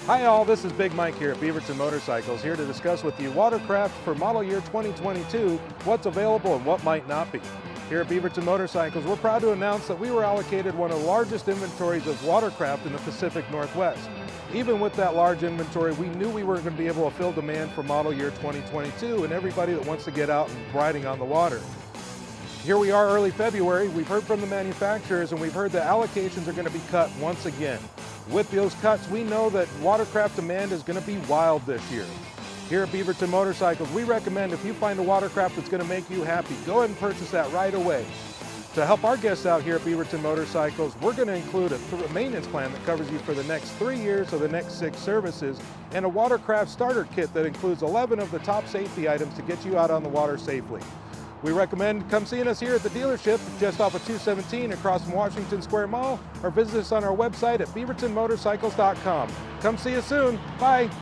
Hi all, this is Big Mike here at Beaverton Motorcycles, here to discuss with you Watercraft for model year 2022, what's available and what might not be. Here at Beaverton Motorcycles, we're proud to announce that we were allocated one of the largest inventories of watercraft in the Pacific Northwest. Even with that large inventory, we knew we weren't going to be able to fill demand for model year 2022 and everybody that wants to get out and riding on the water. Here we are early February, we've heard from the manufacturers and we've heard that allocations are going to be cut once again. With those cuts, we know that watercraft demand is going to be wild this year. Here at Beaverton Motorcycles, we recommend if you find a watercraft that's going to make you happy, go ahead and purchase that right away. To help our guests out here at Beaverton Motorcycles, we're going to include a maintenance plan that covers you for the next 3 years of the next 6 services, and a watercraft starter kit that includes 11 of the top safety items to get you out on the water safely. We recommend come seeing us here at the dealership just off of 217 across from Washington Square Mall, or visit us on our website at beavertonmotorcycles.com. Come see us soon. Bye.